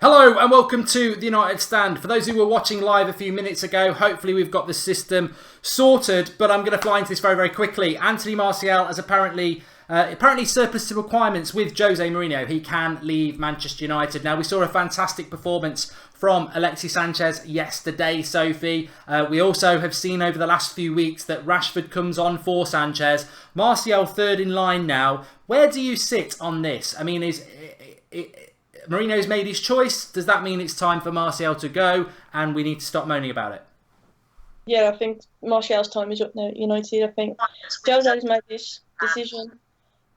Hello and welcome to the United Stand. For those who were watching live a few minutes ago, hopefully we've got the system sorted, but I'm going to fly into this very, very quickly. Anthony Martial has apparently surplus to requirements with Jose Mourinho. He can leave Manchester United. Now, we saw a fantastic performance from Alexis Sanchez yesterday, Sophie. We also have seen over the last few weeks that Rashford comes on for Sanchez. Martial third in line now. Where do you sit on this? I mean, Mourinho's made his choice. Does that mean it's time for Martial to go and we need to stop moaning about it? Yeah, I think Martial's time is up now at United. I think Jose's made this decision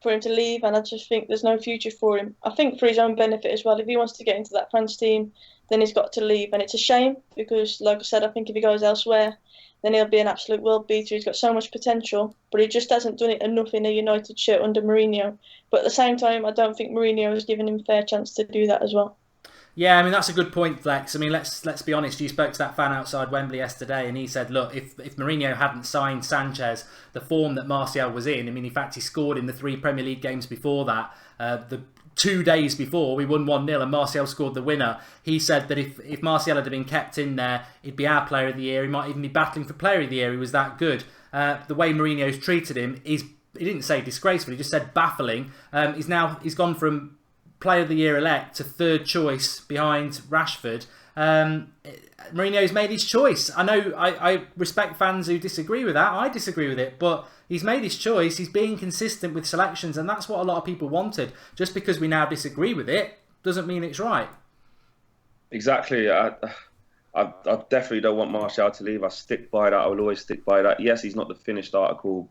for him to leave, and I just think there's no future for him. I think for his own benefit as well. If he wants to get into that France team, then he's got to leave, and it's a shame because, like I said, I think if he goes elsewhere, then he'll be an absolute world beater. He's got so much potential, but he just hasn't done it enough in a United shirt under Mourinho. But at the same time, I don't think Mourinho has given him a fair chance to do that as well. Yeah, I mean, that's a good point, Flex. I mean, let's be honest. You spoke to that fan outside Wembley yesterday, and he said, look, if Mourinho hadn't signed Sanchez, the form that Martial was in, I mean, in fact, he scored in the 3 Premier League games before that. The 2 days before, we won 1-0 and Martial scored the winner. He said that if Martial had been kept in there, he'd be our player of the year. He might even be battling for player of the year. He was that good. The way Mourinho's treated him is, he didn't say disgraceful, he just said baffling. He's gone from player of the year elect to third choice behind Rashford. Mourinho's made his choice. I know I respect fans who disagree with that. I disagree with it, but he's made his choice. He's being consistent with selections, and that's what a lot of people wanted. Just because we now disagree with it doesn't mean it's right. Exactly. I definitely don't want Martial to leave. I stick by that. I will always stick by that. Yes, he's not the finished article,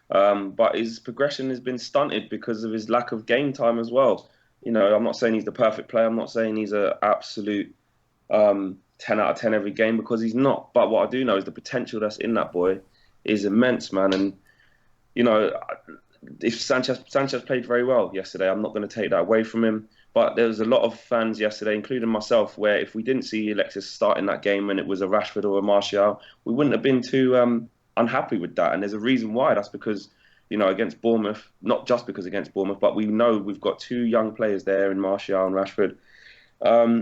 but his progression has been stunted because of his lack of game time as well. You know, I'm not saying he's the perfect player. I'm not saying he's an absolute 10 out of 10 every game, because he's not. But what I do know is the potential that's in that boy is immense, man. And, you know, if Sanchez played very well yesterday, I'm not going to take that away from him. But there was a lot of fans yesterday, including myself, where if we didn't see Alexis start in that game and it was a Rashford or a Martial, we wouldn't have been too unhappy with that. And there's a reason why. That's because, you know, against Bournemouth, not just because against Bournemouth, but we know we've got 2 young players there in Martial and Rashford,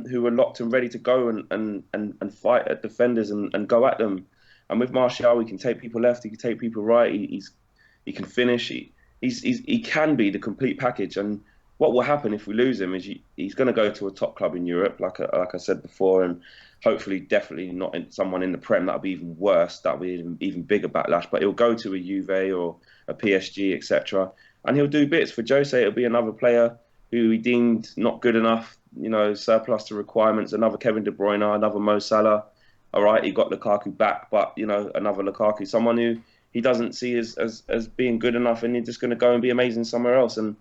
who are locked and ready to go and fight at defenders and go at them. And with Martial, he can take people left, he can take people right, he can finish, he can be the complete package. And what will happen if we lose him is he's going to go to a top club in Europe, like I said before, and hopefully, definitely not someone in the Prem. That'll be even worse. That'll be an even bigger backlash. But he'll go to a Juve or a PSG, etc., and he'll do bits. For Jose, it'll be another player who he deemed not good enough, you know, surplus to requirements. Another Kevin De Bruyne, another Mo Salah. All right, he got Lukaku back, but, you know, another Lukaku, someone who he doesn't see as being good enough, and he's just going to go and be amazing somewhere else. And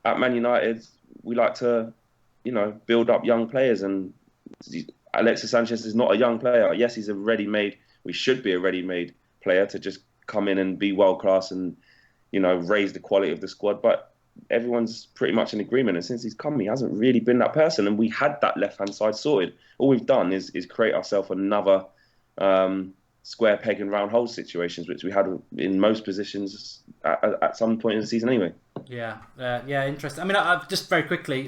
at Man United, we like to, you know, build up young players, and Alexis Sanchez is not a young player. Yes, he's a ready-made. We should be a ready-made player to just come in and be world-class and, you know, raise the quality of the squad. But everyone's pretty much in agreement. And since he's come, he hasn't really been that person. And we had that left-hand side sorted. All we've done is create ourselves another square peg and round hole situations, which we had in most positions at some point in the season anyway. Yeah, interesting. I mean, I just very quickly,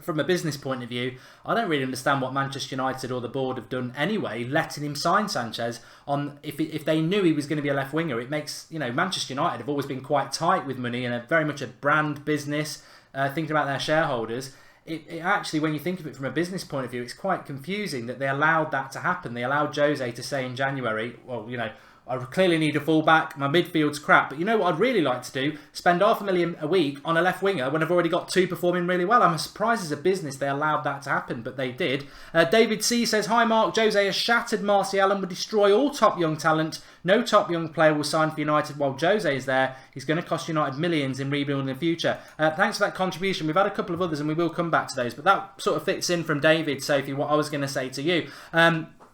from a business point of view, I don't really understand what Manchester United or the board have done anyway, letting him sign Sanchez on. If they knew he was going to be a left winger, it makes, you know, Manchester United have always been quite tight with money and are very much a brand business, thinking about their shareholders. It actually, when you think of it from a business point of view, it's quite confusing that they allowed that to happen. They allowed Jose to say in January, well, you know, I clearly need a full-back, my midfield's crap, but you know what I'd really like to do? Spend $500,000 a week on a left winger when I've already got 2 performing really well. I'm surprised as a business they allowed that to happen, but they did. David C says, hi Mark, Jose has shattered Martial and will destroy all top young talent. No top young player will sign for United while Jose is there. He's going to cost United millions in rebuilding in the future. Thanks for that contribution. We've had a couple of others and we will come back to those, but that sort of fits in from David, Sophie, what I was going to say to you.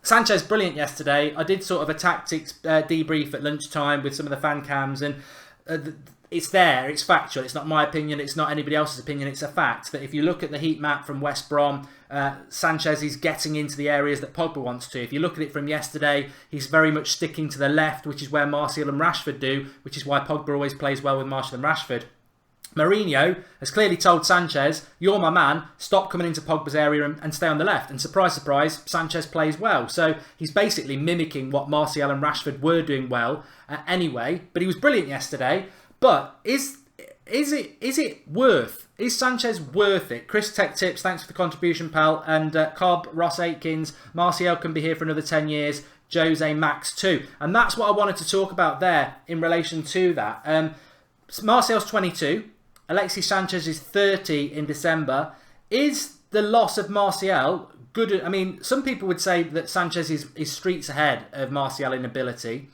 Sanchez, brilliant yesterday. I did sort of a tactics debrief at lunchtime with some of the fan cams, and it's there, it's factual. It's not my opinion, it's not anybody else's opinion, it's a fact that if you look at the heat map from West Brom, Sanchez is getting into the areas that Pogba wants to. If you look at it from yesterday, he's very much sticking to the left, which is where Martial and Rashford do, which is why Pogba always plays well with Martial and Rashford. Mourinho has clearly told Sanchez, you're my man, stop coming into Pogba's area and stay on the left. And surprise, surprise, Sanchez plays well. So he's basically mimicking what Martial and Rashford were doing well anyway. But he was brilliant yesterday. But is Sanchez worth it? Chris Tech Tips, thanks for the contribution, pal. And Cobb, Ross Aitkins, Martial can be here for another 10 years. Jose Max too. And that's what I wanted to talk about there in relation to that. Martial's 22. Alexis Sanchez is 30 in December. Is the loss of Martial good? I mean, some people would say that Sanchez is streets ahead of Martial in ability.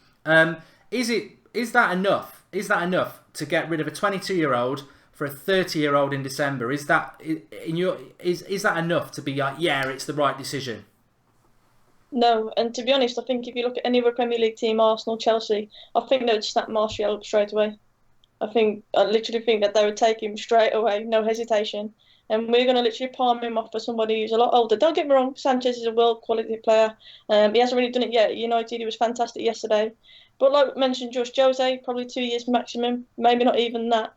Is that enough? Is that enough to get rid of a 22-year-old for a 30-year-old in December? Is that enough to be like, yeah, it's the right decision? No, and to be honest, I think if you look at any other Premier League team, Arsenal, Chelsea, I think they would snap Martial up straight away. I literally think that they would take him straight away, no hesitation. And we're going to literally palm him off for somebody who's a lot older. Don't get me wrong, Sanchez is a world quality player. He hasn't really done it yet at United. He was fantastic yesterday. But like mentioned, just Jose, probably 2 years maximum, maybe not even that.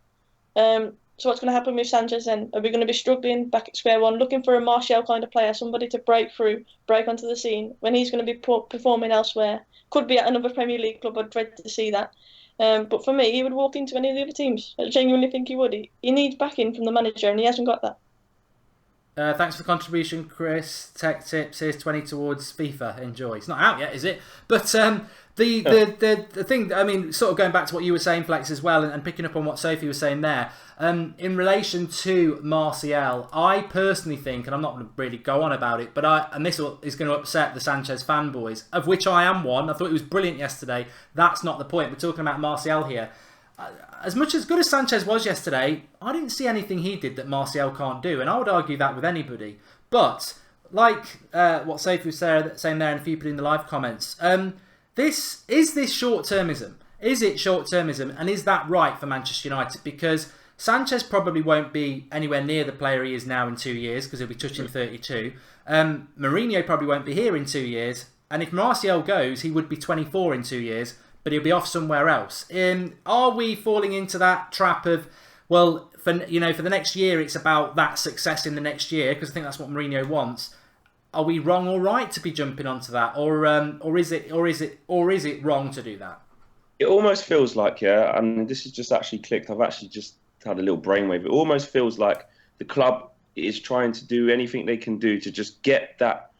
So what's going to happen with Sanchez then? Are we going to be struggling back at square one, looking for a Martial kind of player, somebody to break through, break onto the scene, when he's going to be performing elsewhere? Could be at another Premier League club. I'd dread to see that. But for me, he would walk into any of the other teams. I genuinely think he would. He needs backing from the manager, and he hasn't got that. Thanks for the contribution, Chris. Tech Tips, here's 20 towards FIFA. Enjoy. It's not out yet, is it? But the thing, I mean, sort of going back to what you were saying, Flex, as well, and picking up on what Sophie was saying there, in relation to Martial, I personally think, and I'm not going to really go on about it, but and this is going to upset the Sanchez fanboys, of which I am one. I thought it was brilliant yesterday. That's not the point. We're talking about Martial here. As much as good as Sanchez was yesterday, I didn't see anything he did that Martial can't do, and I would argue that with anybody. But, like what Sophie was saying there, and a few people in the live comments, is this short-termism? Is it short-termism, and is that right for Manchester United? Because Sanchez probably won't be anywhere near the player he is now in 2 years, because he'll be touching 32. Mourinho probably won't be here in 2 years, and if Martial goes, he would be 24 in 2 years, but he'll be off somewhere else. Are we falling into that trap of, well, for the next year, it's about that success in the next year, because I think that's what Mourinho wants. Are we wrong or right to be jumping onto that, or is it wrong to do that? It almost feels like, yeah, and this has just actually clicked. I've actually just had a little brainwave. It almost feels like the club is trying to do anything they can do to just get that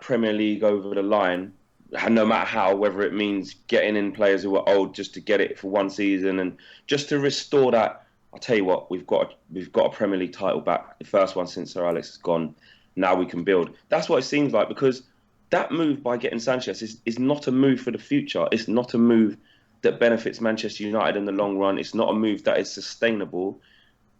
Premier League over the line, no matter how, whether it means getting in players who are old just to get it for one season and just to restore that. I'll tell you what, we've got a Premier League title back, the first one since Sir Alex has gone. Now we can build. That's what it seems like, because that move by getting Sanchez is not a move for the future. It's not a move that benefits Manchester United in the long run. It's not a move that is sustainable.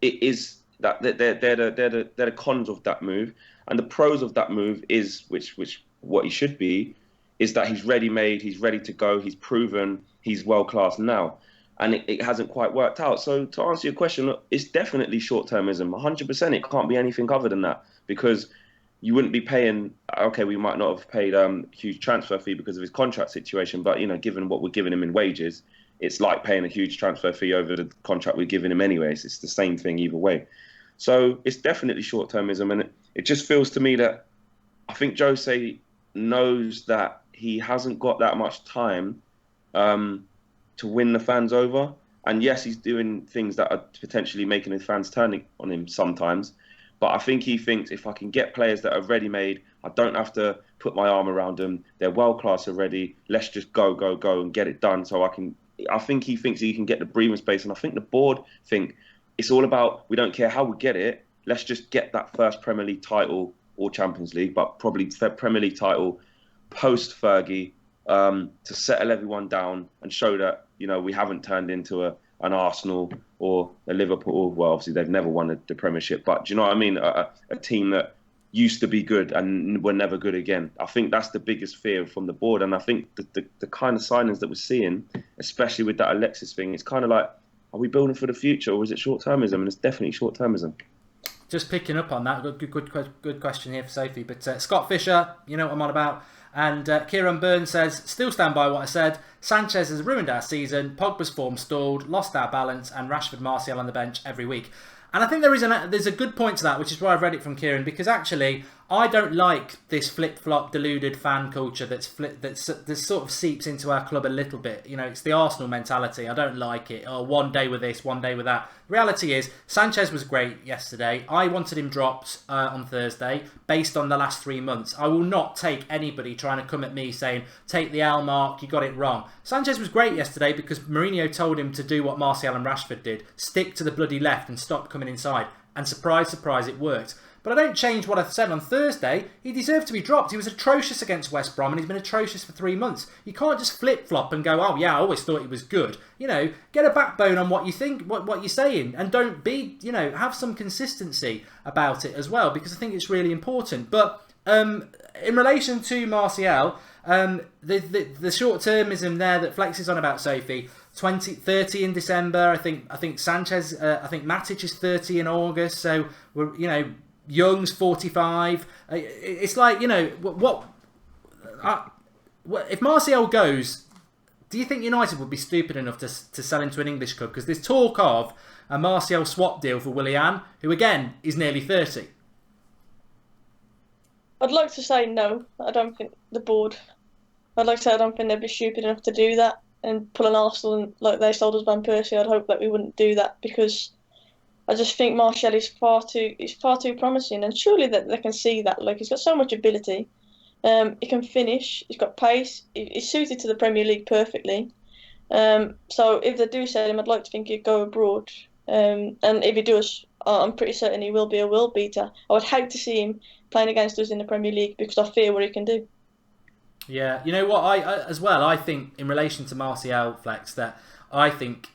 It is that they're the cons of that move, and the pros of that move is which what he should be is that he's ready-made, he's ready to go, he's proven, he's world-class now. And it hasn't quite worked out. So to answer your question, it's definitely short-termism. 100%. It can't be anything other than that, because you wouldn't be paying. Okay, we might not have paid a huge transfer fee because of his contract situation, but given what we're giving him in wages, it's like paying a huge transfer fee over the contract we're giving him anyways. It's the same thing either way. So it's definitely short-termism, and it just feels to me that I think Jose knows that he hasn't got that much time to win the fans over. And yes, he's doing things that are potentially making his fans turning on him sometimes. But I think he thinks, if I can get players that are ready-made, I don't have to put my arm around them. They're world-class already. Let's just go and get it done. So I think he thinks he can get the breathing space. And I think the board think it's all about, we don't care how we get it. Let's just get that first Premier League title or Champions League, but probably Premier League title post-Fergie, to settle everyone down and show that, we haven't turned into an Arsenal or a Liverpool. Well, obviously they've never won the Premiership, but do you know what I mean? A team that used to be good and were never good again. I think that's the biggest fear from the board, and I think the kind of signings that we're seeing, especially with that Alexis thing, it's kind of like, are we building for the future or is it short-termism? And it's definitely short-termism. just picking up on that, good question here for Sophie. But Scott Fisher, you know what I'm on about. And Kieran Byrne says, still stand by what I said. Sanchez has ruined our season. Pogba's form stalled, lost our balance, and Rashford, Martial on the bench every week. And I think there's a good point to that, which is why I've read it from Kieran, because actually I don't like this flip-flop deluded fan culture that sort of seeps into our club a little bit. You know, it's the Arsenal mentality. I don't like it. Oh, one day with this, one day with that. Reality is, Sanchez was great yesterday. I wanted him dropped on Thursday based on the last 3 months. I will not take anybody trying to come at me saying, take the L mark, you got it wrong. Sanchez was great yesterday because Mourinho told him to do what Martial and Rashford did. Stick to the bloody left and stop coming inside. And surprise, surprise, it worked. But I don't change what I said on Thursday. He deserved to be dropped. He was atrocious against West Brom and he's been atrocious for 3 months. You can't just flip-flop and go, oh yeah, I always thought he was good. You know, get a backbone on what you think, what you're saying, and don't be, you know, have some consistency about it as well, because I think it's really important. But in relation to Martial, the short-termism there that Flex is on about, Sophie, 30 in December. I think Sanchez, I think Matic is 30 in August. So we're, you know, Young's 45. It's like, you know, what if Martial goes, do you think United would be stupid enough to sell him to an English club? Because there's talk of a Martial swap deal for Willian, who again is nearly 30. I'd like to say no. I don't think the board. I'd like to say I don't think they'd be stupid enough to do that and pull an Arsenal like they sold us Van Persie. I'd hope that we wouldn't do that, because I just think Martial is far too promising, and surely that they can see that. Like, he's got so much ability. He can finish. He's got pace. He's suited to the Premier League perfectly. So if they do sell him, I'd like to think he'd go abroad. And if he does, I'm pretty certain he will be a world beater. I would hate to see him playing against us in the Premier League, because I fear what he can do. Yeah, you know what? I as well. I think in relation to Martial, Flex, that I think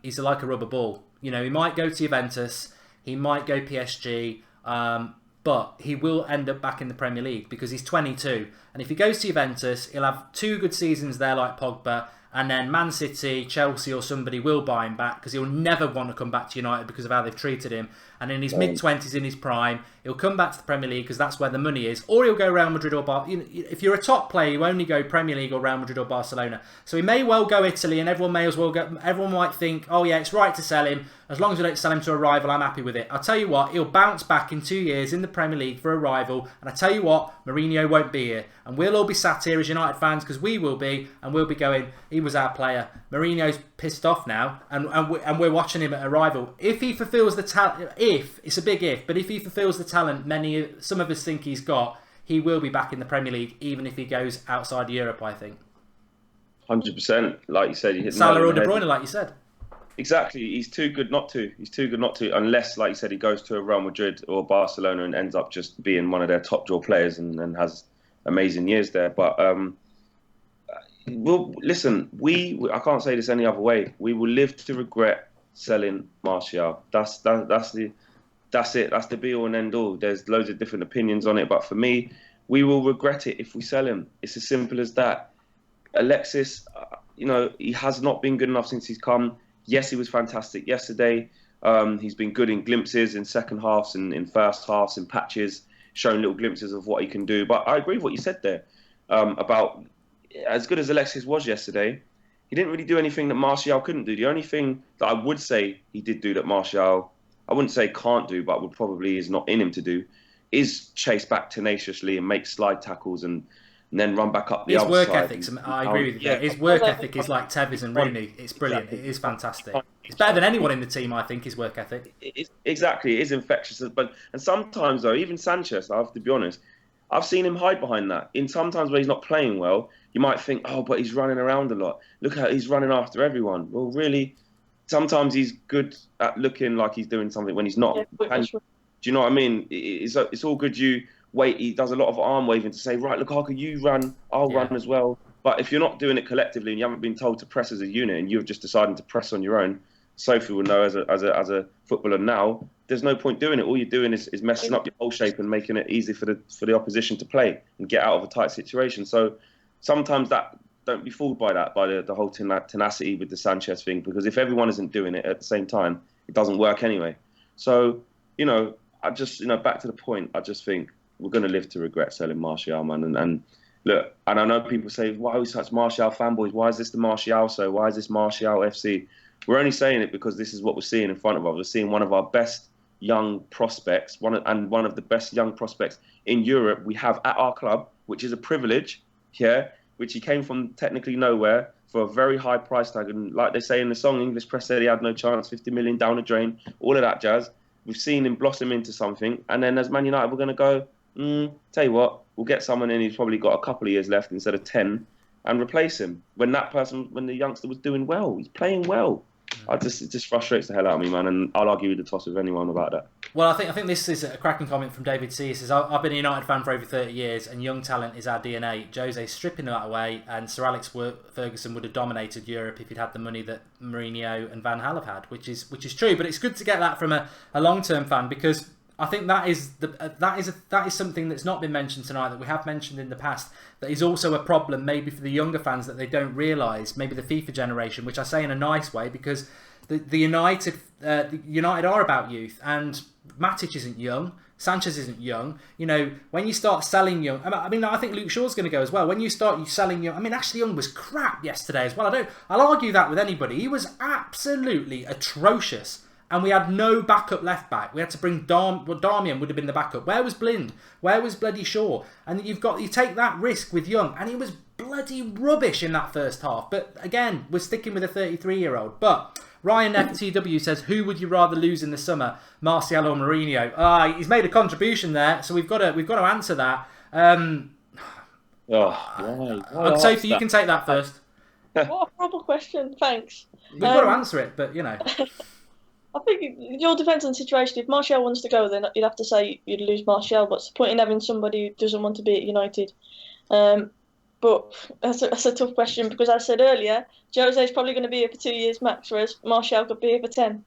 he's like a rubber ball. You know, he might go to Juventus, he might go PSG, but he will end up back in the Premier League because he's 22. And if he goes to Juventus, he'll have 2 good seasons there like Pogba, and then Man City, Chelsea or somebody will buy him back because he'll never want to come back to United because of how they've treated him. And in his mid-20s, in his prime, he'll come back to the Premier League because that's where the money is. Or he'll go Real Madrid or Barcelona. If you're a top player, you only go Premier League or Real Madrid or Barcelona. So he may well go Italy, and everyone might think, oh yeah, it's right to sell him. As long as we don't sell him to a rival, I'm happy with it. I'll tell you what, he'll bounce back in 2 years in the Premier League for a rival. And I tell you what, Mourinho won't be here. And we'll all be sat here as United fans, because we will be, and we'll be going, he was our player. Mourinho's pissed off now, and we're watching him at a rival. If he fulfills the talent, it's a big if, but if he fulfills the talent some of us think he's got, he will be back in the Premier League, even if he goes outside Europe, I think. 100%. Like you said, you hit Salah or De Bruyne, like you said. Exactly. He's too good not to. He's too good not to, unless, like you said, he goes to a Real Madrid or Barcelona and ends up just being one of their top draw players and has amazing years there. But well, listen, I can't say this any other way. We will live to regret selling Martial. That's it. That's the be all and end all. There's loads of different opinions on it, but for me, we will regret it if we sell him. It's as simple as that. Alexis, you know, he has not been good enough since he's come. Yes, he was fantastic yesterday. He's been good in glimpses, in second halves, in first halves, in patches, showing little glimpses of what he can do. But I agree with what you said there about as good as Alexis was yesterday, he didn't really do anything that Martial couldn't do. The only thing that I would say he did do that Martial, I wouldn't say can't do, but would probably is not in him to do, is chase back tenaciously and make slide tackles and then run back up the outside. His work ethic, I agree with you. Yeah. His work ethic is like Tevez and Rooney. It's brilliant. It is fantastic. It's better than anyone in the team, I think, his work ethic. Exactly. It is infectious. And sometimes, though, even Sanchez, I have to be honest, I've seen him hide behind that. In sometimes where he's not playing well, you might think, oh, but he's running around a lot. Look how he's running after everyone. Well, really, sometimes he's good at looking like he's doing something when he's not. Yeah, do you know what I mean? It's all good. He does a lot of arm waving to say, right, look, how can you run? I'll run as well. But if you're not doing it collectively and you haven't been told to press as a unit and you're just deciding to press on your own, Sophie will know as a footballer now, there's no point doing it. All you're doing is messing up your whole shape and making it easy for the opposition to play and get out of a tight situation. So sometimes don't be fooled by that, by the whole tenacity with the Sanchez thing, because if everyone isn't doing it at the same time, it doesn't work anyway. So, you know, I just, back to the point. I just think we're going to live to regret selling Martial, man. And look, and I know people say, why are we such Martial fanboys? Why is this the Martial so? Why is this Martial FC? We're only saying it because this is what we're seeing in front of us. We're seeing one of our best young prospects, one of the best young prospects in Europe we have at our club, which is a privilege, which he came from technically nowhere for a very high price tag. And like they say in the song, English press said he had no chance, 50 million down the drain, all of that jazz. We've seen him blossom into something. And then as Man United, we're going to go, tell you what, we'll get someone in who's probably got a couple of years left instead of 10 and replace him. When the youngster was doing well, he's playing well. It just frustrates the hell out of me, man, and I'll argue with the toss with anyone about that. Well, I think this is a cracking comment from David C. He says, I've been a United fan for over 30 years, and young talent is our DNA. Jose's stripping that away, and Sir Alex Ferguson would have dominated Europe if he'd had the money that Mourinho and Van Gaal have had, which is true. But it's good to get that from a long-term fan, because I think that is something that's not been mentioned tonight, that we have mentioned in the past, that is also a problem maybe for the younger fans that they don't realise, maybe the FIFA generation, which I say in a nice way, because the United are about youth, and Matic isn't young, Sanchez isn't young. When you start selling young, I think Luke Shaw's going to go as well. When you start selling young, Ashley Young was crap yesterday as well. I'll argue that with anybody. He was absolutely atrocious. And we had no backup left back. We had to bring Darmian would have been the backup. Where was Blind? Where was bloody Shaw? And you take that risk with Young, and he was bloody rubbish in that first half. But again, we're sticking with a 33-year-old. But Ryan FTW says, who would you rather lose in the summer, Martial or Mourinho? He's made a contribution there, so we've got to answer that. Sophie, you can take that first. What a horrible question. Thanks. We've got to answer it, but I think it all depends on the situation. If Martial wants to go, then you'd have to say you'd lose Martial. What's the point in having somebody who doesn't want to be at United? But that's a tough question, because as I said earlier, Jose's probably going to be here for 2 years max, whereas Martial could be here for 10.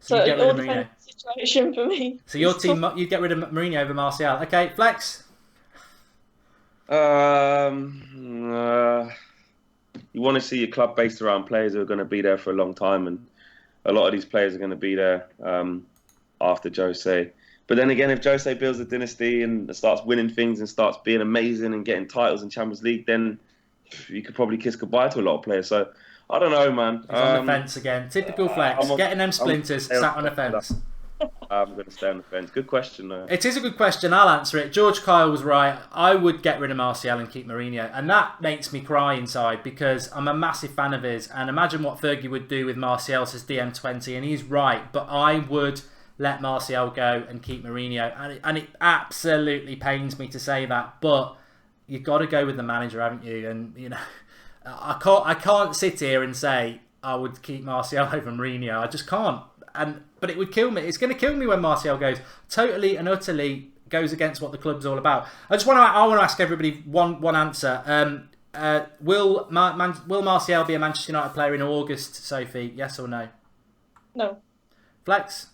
So it all depends on the situation for me. So your team, you'd get rid of Mourinho over Martial. Okay, Flex? You want to see your club based around players who are going to be there for a long time, and a lot of these players are going to be there after Jose. But then again, if Jose builds a dynasty and starts winning things and starts being amazing and getting titles in Champions League, then you could probably kiss goodbye to a lot of players. So I don't know, man. He's on the fence again. Typical Flex. Getting them splinters, sat on the fence. I'm going to stay on the fence. Good question, though. It is a good question. I'll answer it. George Kyle was right. I would get rid of Martial and keep Mourinho. And that makes me cry inside, because I'm a massive fan of his. And imagine what Fergie would do with Martial, says DM20. And he's right. But I would let Martial go and keep Mourinho. And it absolutely pains me to say that. But you've got to go with the manager, haven't you? And, I can't sit here and say I would keep Martial over Mourinho. I just can't. But it would kill me. It's going to kill me when Martial goes. Totally and utterly goes against what the club's all about. I want to ask everybody one answer. Will Martial be a Manchester United player in August, Sophie? Yes or no? No. Flex?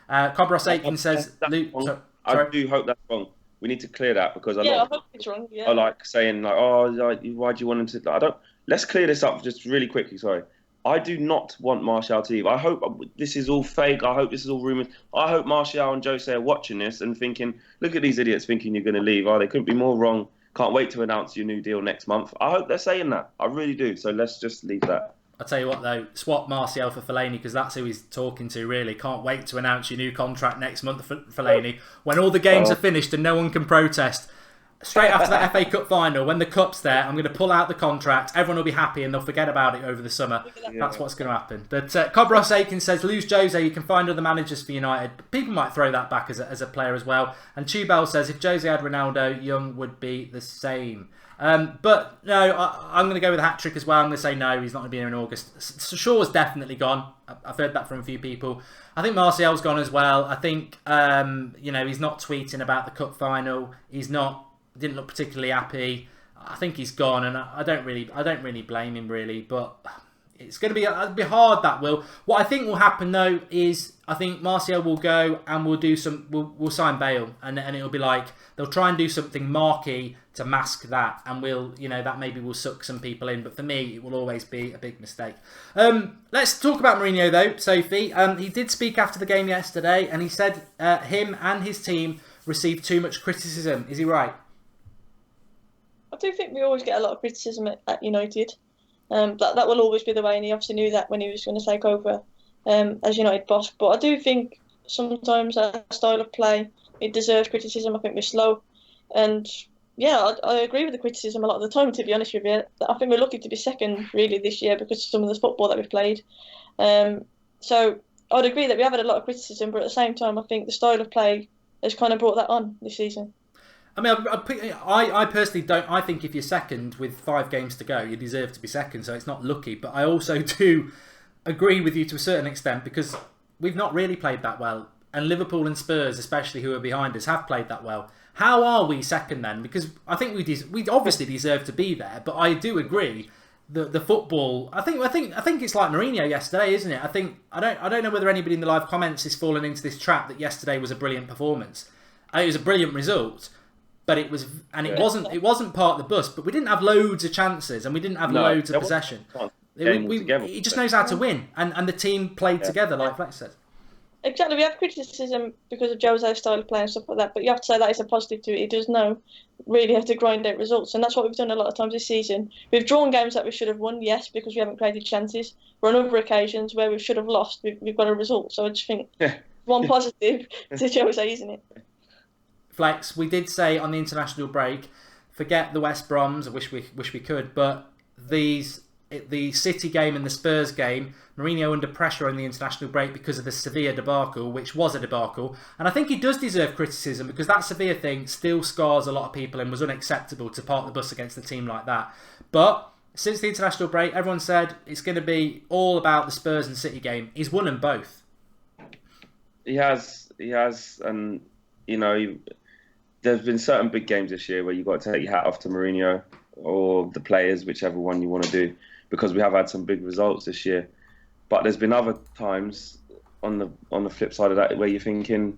Cobros Aiken says... Luke, I do hope that's wrong. We need to clear that, because I hope it's wrong. Yeah. I like saying, why do you want him to... Let's clear this up just really quickly, sorry. I do not want Martial to leave. I hope this is all fake. I hope this is all rumours. I hope Martial and Jose are watching this and thinking, look at these idiots thinking you're going to leave. They couldn't be more wrong. Can't wait to announce your new deal next month. I hope they're saying that. I really do. So let's just leave that. I'll tell you what, though. Swap Martial for Fellaini, because that's who he's talking to, really. Can't wait to announce your new contract next month for Fellaini. When all the games are finished and no one can protest. Straight after the FA Cup final, when the cup's there, I'm going to pull out the contract. Everyone will be happy and they'll forget about it over the summer. That's what's going to happen. But Cobros Aiken says, lose Jose, you can find other managers for United. People might throw that back as a player as well. And Tubel says, if Jose had Ronaldo, Young would be the same. But no, I'm going to go with a hat-trick as well. I'm going to say no, he's not going to be here in August. Shaw's definitely gone. I've heard that from a few people. I think Martial's gone as well. I think, he's not tweeting about the cup final. Didn't look particularly happy. I think he's gone, and I don't really blame him really. But it's going to be it'll be hard. That will. What I think will happen though is I think Martial will go and we'll sign Bale, and it'll be like they'll try and do something marquee to mask that, and that maybe will suck some people in. But for me, it will always be a big mistake. Let's talk about Mourinho though, Sophie. He did speak after the game yesterday, and he said him and his team received too much criticism. Is he right? I do think we always get a lot of criticism at United. That will always be the way, and he obviously knew that when he was going to take over as United boss. But I do think sometimes our style of play, it deserves criticism. I think we're slow, and yeah, I agree with the criticism a lot of the time, to be honest with you. I think we're lucky to be second really this year because of some of the football that we've played. So I'd agree that we have had a lot of criticism, but at the same time, I think the style of play has kind of brought that on this season. I mean, I personally don't. I think if you're second with 5 games to go, you deserve to be second. So it's not lucky. But I also do agree with you to a certain extent because we've not really played that well, and Liverpool and Spurs, especially who are behind us, have played that well. How are we second then? Because I think we obviously deserve to be there. But I do agree the football. I think it's like Mourinho yesterday, isn't it? I don't know whether anybody in the live comments is falling into this trap that yesterday was a brilliant performance. It was a brilliant result. But it wasn't part of the bus. But we didn't have loads of chances, and we didn't have loads of possession. He just knows how to win, and the team played together, like Flex says. Exactly, we have criticism because of Jose's style of play and stuff like that. But you have to say that is a positive to it. He does know really how to grind out results, and that's what we've done a lot of times this season. We've drawn games that we should have won, yes, because we haven't created chances. But on other occasions where we should have lost, we've got a result. So I just think one positive to Jose, isn't it? Flex, we did say on the international break, forget the West Broms. I wish we could, but the City game and the Spurs game, Mourinho under pressure on the international break because of the Sevilla debacle, which was a debacle, and I think he does deserve criticism because that Sevilla thing still scars a lot of people and was unacceptable to park the bus against a team like that. But since the international break, everyone said it's going to be all about the Spurs and City game. He's won them both. He has, and there's been certain big games this year where you've got to take your hat off to Mourinho or the players, whichever one you want to do, because we have had some big results this year. But there's been other times on the flip side of that where you're thinking,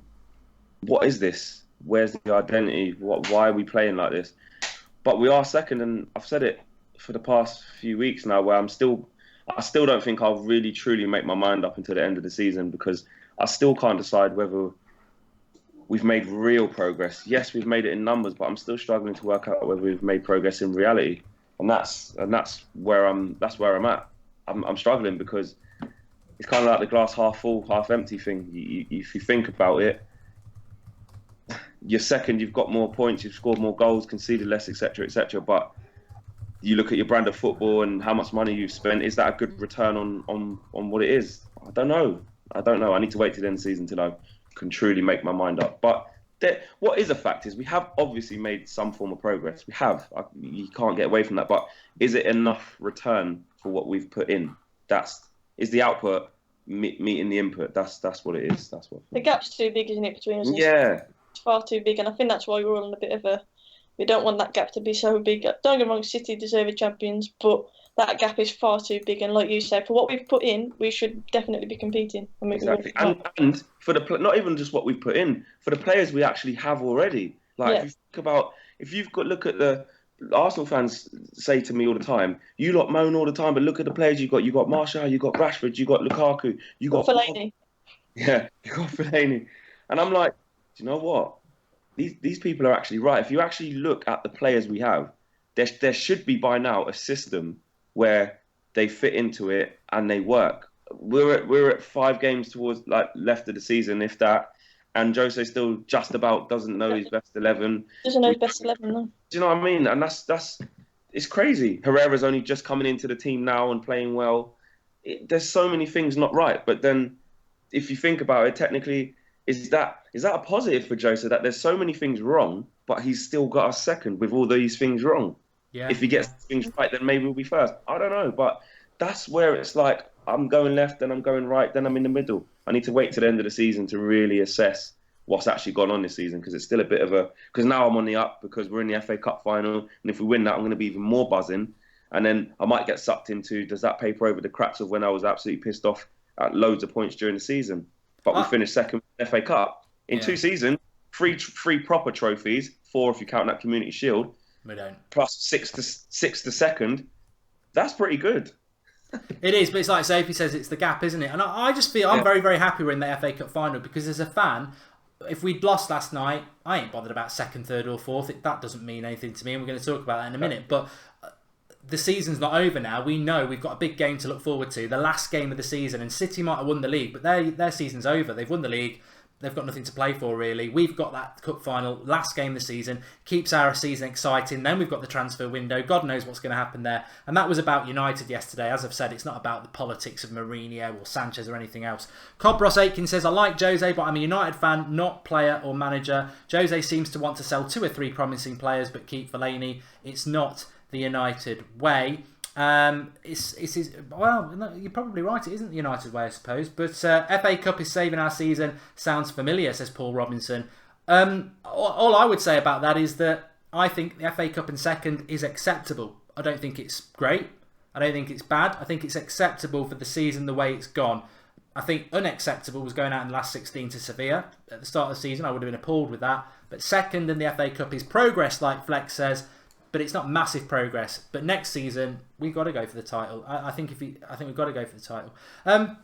what is this? Where's the identity? Why are we playing like this? But we are second, and I've said it for the past few weeks now, where I still don't think I'll really truly make my mind up until the end of the season, because I still can't decide whether we've made real progress. Yes, we've made it in numbers, but I'm still struggling to work out whether we've made progress in reality. And that's where I'm at. I'm struggling because it's kind of like the glass half full, half empty thing. If you think about it, you're second, you've got more points, you've scored more goals, conceded less, etc., etc. But you look at your brand of football and how much money you've spent. Is that a good return on what it is? I don't know. I need to wait till the end of the season till I can truly make my mind up. But what is a fact is we have obviously made some form of progress. We have. You can't get away from that. But is it enough return for what we've put in? Is the output meeting the input? That's what it is. That's what. The gap's too big, isn't it, between us? Yeah. It's far too big, and I think that's why we're all in a bit of a. We don't want that gap to be so big. Don't get me wrong, City deserve champions, but that gap is far too big. And like you said, for what we've put in, we should definitely be competing. Exactly. And for not even just what we've put in, for the players we actually have already. Like, if you've got look at the Arsenal fans say to me all the time, you lot moan all the time, but look at the players you got. You got Martial, you got Rashford, you got Lukaku, you got Fellaini. Yeah, you got Fellaini. And I'm like, do you know what? These people are actually right. If you actually look at the players we have, there should be by now a system where they fit into it and they work. We're at 5 games towards left of the season, if that, and Jose still just about doesn't know his best 11. Doesn't know his best 11, no. Do you know what I mean? And that's it's crazy. Herrera's only just coming into the team now and playing well. There's so many things not right. But then, if you think about it, technically, is that a positive for Jose that there's so many things wrong, but he's still got us second with all these things wrong? Yeah. If he gets things right, then maybe we'll be first. I don't know, but that's where it's like I'm going left, then I'm going right, then I'm in the middle. I need to wait to the end of the season to really assess what's actually gone on this season, because it's still a bit of because now I'm on the up because we're in the FA Cup final, and if we win that, I'm going to be even more buzzing. And then I might get sucked into, does that paper over the cracks of when I was absolutely pissed off at loads of points during the season? But we finished second in the FA Cup. In 2 seasons, three proper trophies, 4 if you count that Community Shield. We don't. Plus six to second. That's pretty good. It is, but it's like Sophie says, it's the gap, isn't it? And I just feel I'm very, very happy we're in the FA Cup final, because as a fan, if we'd lost last night, I ain't bothered about second, third or fourth. That doesn't mean anything to me, and we're going to talk about that in a minute. But the season's not over now. We know we've got a big game to look forward to, the last game of the season, and City might have won the league, but their season's over. They've won the league. They've got nothing to play for, really. We've got that cup final, last game of the season, keeps our season exciting. Then we've got the transfer window. God knows what's going to happen there. And that was about United yesterday. As I've said, it's not about the politics of Mourinho or Sanchez or anything else. Cobros Aitken says, I like Jose, but I'm a United fan, not player or manager. Jose seems to want to sell 2 or 3 promising players, but keep Fellaini. It's not the United way. Well, you're probably right. It isn't the United way, I suppose. But FA Cup is saving our season. Sounds familiar, says Paul Robinson. All I would say about that is that I think the FA Cup in second is acceptable. I don't think it's great. I don't think it's bad. I think it's acceptable for the season the way it's gone. I think unacceptable was going out in the last 16 to Sevilla at the start of the season. I would have been appalled with that. But second in the FA Cup is progress, like Flex says. But it's not massive progress. But next season, we've got to go for the title. I think we've got to go for the title. A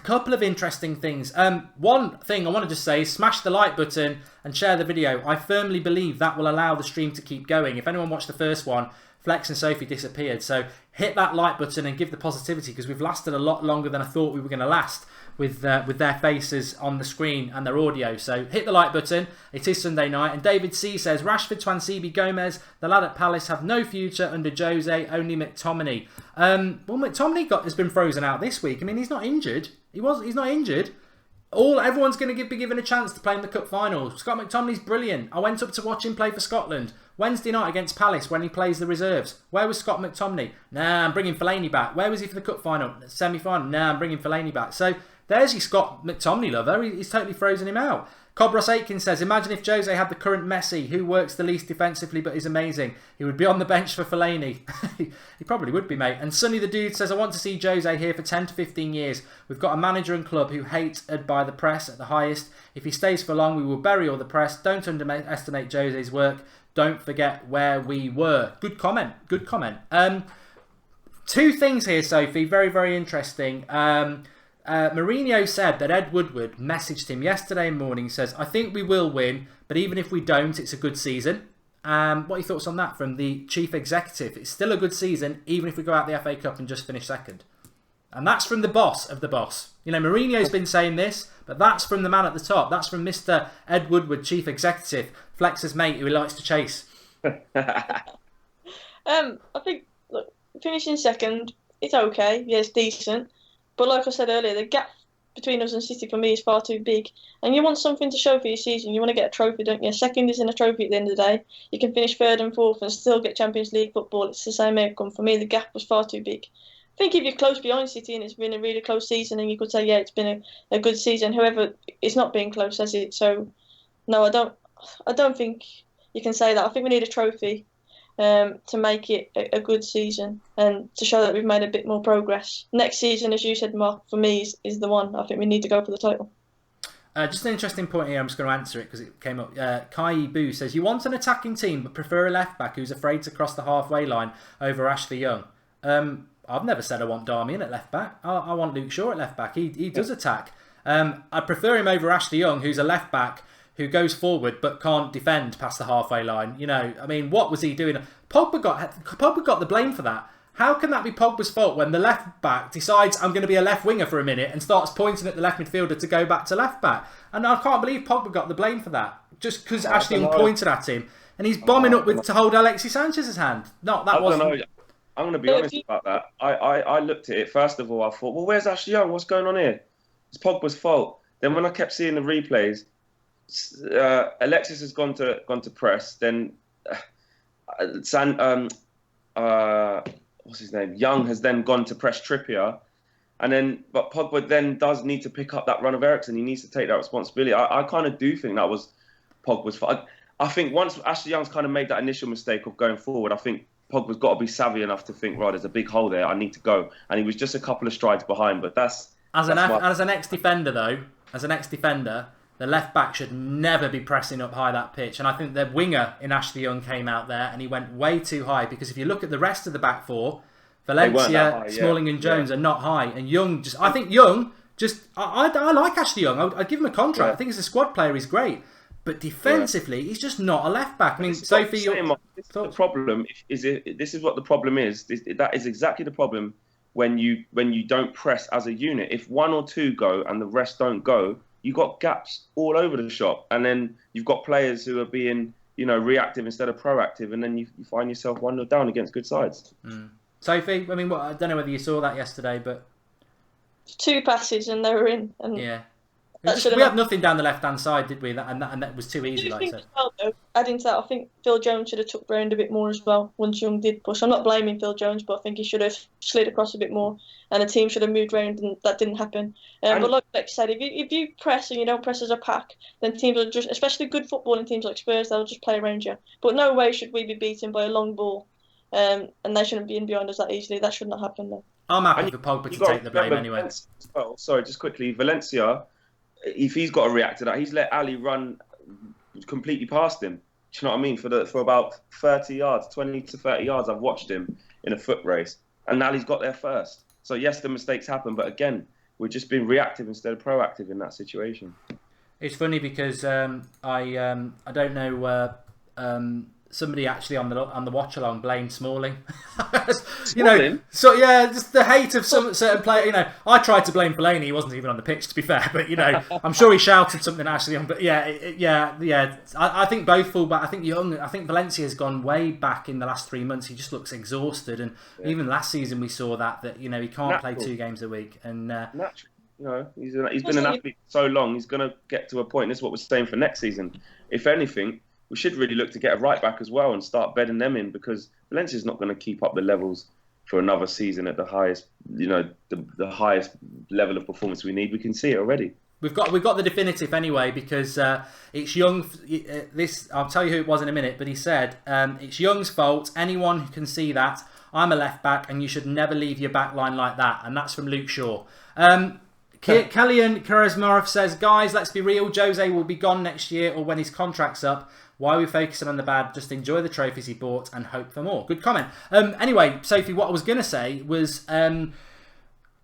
couple of interesting things. One thing I want to just say is smash the like button and share the video. I firmly believe that will allow the stream to keep going. If anyone watched the first one, Flex and Sophie disappeared. So hit that like button and give the positivity, because we've lasted a lot longer than I thought we were going to last with their faces on the screen and their audio. So hit the like button. It is Sunday night. And David C says, Rashford, Twansibi, Gomez, the lad at Palace have no future under Jose, only McTominay. Well, McTominay has been frozen out this week. I mean, he's not injured. He's not injured. Everyone's going to be given a chance to play in the cup final. Scott McTominay's brilliant. I went up to watch him play for Scotland Wednesday night against Palace when he plays the reserves. Where was Scott McTominay? Nah, I'm bringing Fellaini back. Where was he for the cup final? Semi-final? Nah, I'm bringing Fellaini back. So there's your Scott McTominay lover. He's totally frozen him out. Cobros Aitken says, imagine if Jose had the current Messi, who works the least defensively but is amazing. He would be on the bench for Fellaini. He probably would be, mate. And Sonny the Dude says, I want to see Jose here for 10 to 15 years. We've got a manager and club who hated by the press at the highest. If he stays for long, we will bury all the press. Don't underestimate Jose's work. Don't forget where we were. Good comment. Good comment. 2 things here, Sophie. Very, very interesting. Mourinho said that Ed Woodward messaged him yesterday morning, says, I think we will win, but even if we don't, it's a good season. What are your thoughts on that from the chief executive? It's still a good season, even if we go out the FA Cup and just finish second. And that's from the boss of the boss. You know, Mourinho's been saying this, but that's from the man at the top. That's from Mr. Ed Woodward, chief executive, Flex's mate, who he likes to chase. I think, look, finishing second, it's okay. Yeah, it's decent. But like I said earlier, the gap between us and City for me is far too big. And you want something to show for your season. You want to get a trophy, don't you? Second isn't a trophy at the end of the day. You can finish 3rd and 4th and still get Champions League football. It's the same outcome. For me, the gap was far too big. I think if you're close behind City and it's been a really close season, and you could say, yeah, it's been a good season. However, it's not been close, has it? So, no, I don't think you can say that. I think we need a trophy to make it a good season and to show that we've made a bit more progress. Next season, as you said, Mark, for me is the one. I think we need to go for the title. Just an interesting point here. I'm just going to answer it because it came up. Kai Boo says, you want an attacking team but prefer a left-back who's afraid to cross the halfway line over Ashley Young. I've never said I want Darmian at left-back. I want Luke Shaw at left-back. He does attack. I prefer him over Ashley Young, who's a left-back who goes forward but can't defend past the halfway line. You know, I mean, what was he doing? Pogba got the blame for that. How can that be Pogba's fault when the left back decides I'm going to be a left winger for a minute and starts pointing at the left midfielder to go back to left back? And I can't believe Pogba got the blame for that just because Ashley Young pointed at him and he's bombing up with to hold Alexis Sanchez's hand. No, that wasn't. I'm going to be honest about that. I looked at it. First of all, I thought, well, where's Ashley Young? What's going on here? It's Pogba's fault. Then when I kept seeing the replays, Alexis has gone to press. Then what's his name? Young has then gone to press Trippier, but Pogba then does need to pick up that run of Eriksen. He needs to take that responsibility. I kind of do think that was Pogba's fault. I think once Ashley Young's kind of made that initial mistake of going forward, I think Pogba's got to be savvy enough to think, right, there's a big hole there, I need to go. And he was just a couple of strides behind, but that's... As an ex-defender, though, the left back should never be pressing up high that pitch. And I think the winger in Ashley Young came out there and he went way too high, because if you look at the rest of the back four, Valencia, Smalling and Jones are not high. And Young I like Ashley Young. I'd give him a contract. I think as a squad player, he's great. But defensively, he's just not a left back. I mean, Sophie, the problem is this is what the problem is. That is exactly the problem when you don't press as a unit. If one or two go and the rest don't go, you got gaps all over the shop, and then you've got players who are being reactive instead of proactive, and then you find yourself 1-0 down against good sides. Sophie, I mean, I don't know whether you saw that yesterday, but 2 passes and they were in. And yeah. We had nothing down the left-hand side, did we? And that was too easy, like I said. Well, though, adding to that, I think Phil Jones should have took round a bit more as well once Young did push. I'm not blaming Phil Jones, but I think he should have slid across a bit more, and the team should have moved round, and that didn't happen. But like Beck said, if you press and you don't press as a pack, then teams will just, especially good footballing teams like Spurs, they'll just play around you. But no way should we be beaten by a long ball, and they shouldn't be in behind us that easily. That should not happen, though. I'm happy for Pogba to take the blame anyway. Sorry, just quickly, Valencia... If he's got to react to that, he's let Ali run completely past him. Do you know what I mean? For about 30 yards, 20 to 30 yards, I've watched him in a foot race, and Ali's got there first. So yes, the mistakes happen, but again, we're just being reactive instead of proactive in that situation. It's funny because I don't know. Somebody actually on the watch along blamed Smalling. So yeah, just the hate of some certain player. I tried to blame Fellaini. He wasn't even on the pitch, to be fair. But I'm sure he shouted something actually on. But yeah. I think both fullback. I think Valencia's gone way back in the last 3 months. He just looks exhausted, and even last season we saw that he can't play 2 games a week. And naturally, he's been an athlete so long. He's going to get to a point. This is what we're saying for next season. If anything, we should really look to get a right back as well and start bedding them in, because Valencia's not going to keep up the levels for another season at the highest, the highest level of performance we need. We can see it already. We've got the definitive anyway, because it's Young. I'll tell you who it was in a minute, but he said it's Young's fault. Anyone who can see that. I'm a left back, and you should never leave your back line like that. And that's from Luke Shaw. Kellyan Karazmarov says, guys, let's be real. Jose will be gone next year or when his contract's up. Why are we focusing on the bad? Just enjoy the trophies he bought and hope for more. Good comment. Anyway, Sophie, what I was going to say was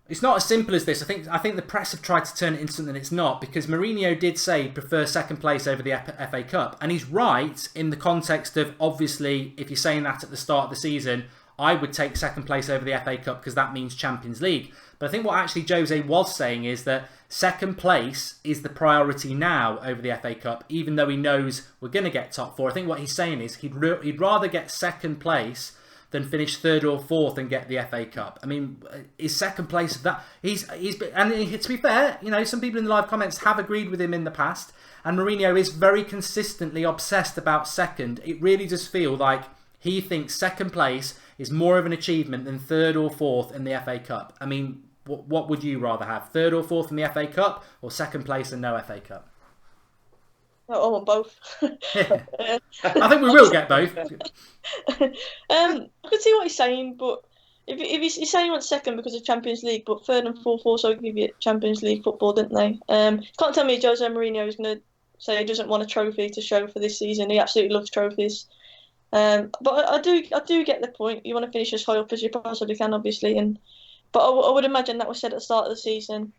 it's not as simple as this. I think the press have tried to turn it into something it's not, because Mourinho did say he'd prefer second place over the FA Cup. And he's right in the context of, obviously, if you're saying that at the start of the season, I would take second place over the FA Cup because that means Champions League. But I think what actually Jose was saying is that second place is the priority now over the FA Cup, even though he knows we're going to get top 4. I think what he's saying is he'd rather get second place than finish 3rd or 4th and get the FA Cup. I mean, is second place that and to be fair, some people in the live comments have agreed with him in the past, and Mourinho is very consistently obsessed about second. It really does feel like he thinks second place is more of an achievement than 3rd or 4th in the FA Cup. I mean, what would you rather have? 3rd or 4th in the FA Cup, or second place and no FA Cup? I want both. I think we will get both. I can see what he's saying, but if he's saying he wants second because of Champions League, but 3rd and 4th also give you Champions League football, didn't they? Can't tell me Jose Mourinho is going to say he doesn't want a trophy to show for this season. He absolutely loves trophies. But I do get the point. You want to finish as high up as you possibly can, obviously, but I would imagine that was said at the start of the season,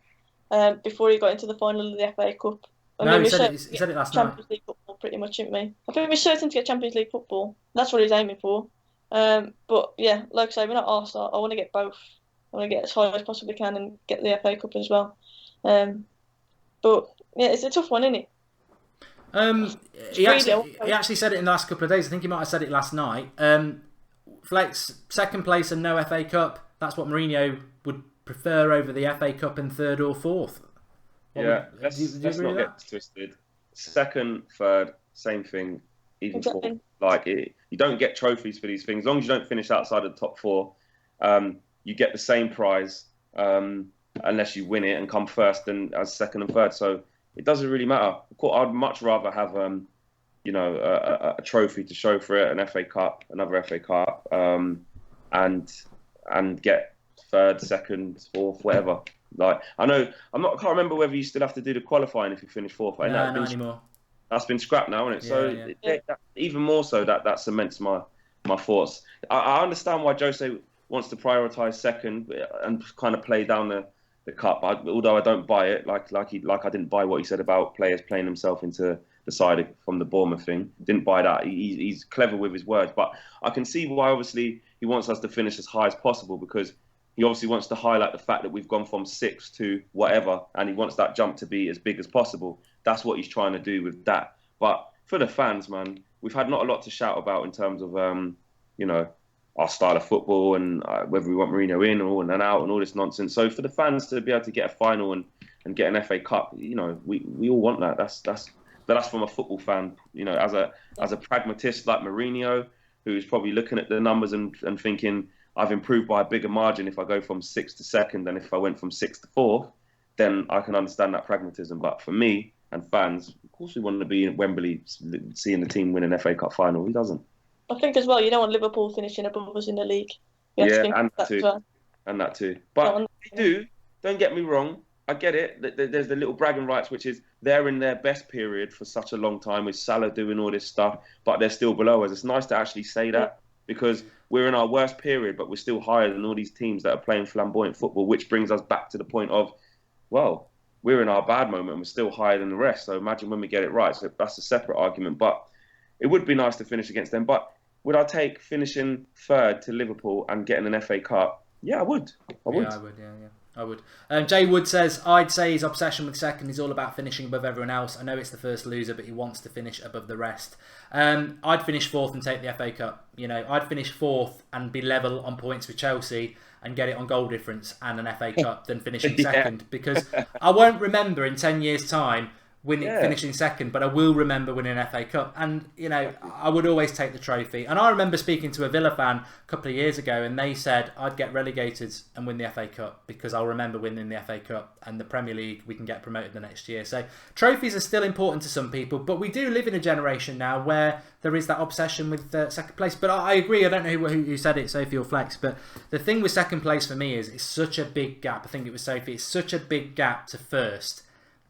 before he got into the final of the FA Cup. He said it last night. Champions League football, pretty much, didn't we? I think we're certain to get Champions League football. That's what he's aiming for. But yeah, like I say, we're not arsed. I want to get both. I want to get as high as possibly can and get the FA Cup as well. But yeah, it's a tough one, isn't it? He actually said it in the last couple of days. I think he might have said it last night. Flex, second place and no FA Cup. That's what Mourinho would prefer over the FA Cup in 3rd or 4th. Let's not get twisted. Second, 3rd, same thing. Even 4th. You don't get trophies for these things. As long as you don't finish outside of the top 4, you get the same prize unless you win it and come first as second and 3rd. So it doesn't really matter. I'd much rather have a trophy to show for it, an FA Cup, another FA Cup, and get third, second, fourth, whatever. Like I can't remember whether you still have to do the qualifying if you finish fourth. No, not anymore. That's been scrapped now, isn't it? Yeah, That, even more so that cements my thoughts. I understand why Jose wants to prioritise second and kind of play down the cup. Although I don't buy it, like I didn't buy what he said about players playing himself into the side from the Bournemouth thing. Didn't buy that. He's clever with his words, but I can see why obviously he wants us to finish as high as possible, because he obviously wants to highlight the fact that we've gone from 6 to whatever, and he wants that jump to be as big as possible. That's what he's trying to do with that. But for the fans, man, we've had not a lot to shout about in terms of, our style of football and whether we want Mourinho in or and out and all this nonsense. So for the fans to be able to get a final and get an FA Cup, we all want that. That's from a football fan, as a pragmatist like Mourinho, who's probably looking at the numbers and thinking, I've improved by a bigger margin if I go from 6th to 2nd than if I went from 6th to 4th, then I can understand that pragmatism. But for me and fans, of course we want to be in Wembley seeing the team win an FA Cup final. Who doesn't? I think as well, you don't want Liverpool finishing above us in the league. And that too. But they do, don't get me wrong, I get it. There's the little bragging rights, which is they're in their best period for such a long time with Salah doing all this stuff, but they're still below us. It's nice to actually say that, because we're in our worst period, but we're still higher than all these teams that are playing flamboyant football, which brings us back to the point of, well, we're in our bad moment and we're still higher than the rest. So imagine when we get it right. So that's a separate argument. But it would be nice to finish against them. But would I take finishing third to Liverpool and getting an FA Cup? Yeah, I would. Yeah, I would. Jay Wood says, I'd say his obsession with second is all about finishing above everyone else. I know it's the first loser, but he wants to finish above the rest. I'd finish fourth and take the FA Cup. I'd finish fourth and be level on points with Chelsea and get it on goal difference and an FA Cup than finishing second, because I won't remember in 10 years' time finishing second, but I will remember winning an FA Cup. And, I would always take the trophy. And I remember speaking to a Villa fan a couple of years ago, and they said I'd get relegated and win the FA Cup because I'll remember winning the FA Cup, and the Premier League, we can get promoted the next year. So trophies are still important to some people, but we do live in a generation now where there is that obsession with second place. But I agree, I don't know who said it, Sophie or Flex, but the thing with second place for me is it's such a big gap. I think it was Sophie. It's such a big gap to first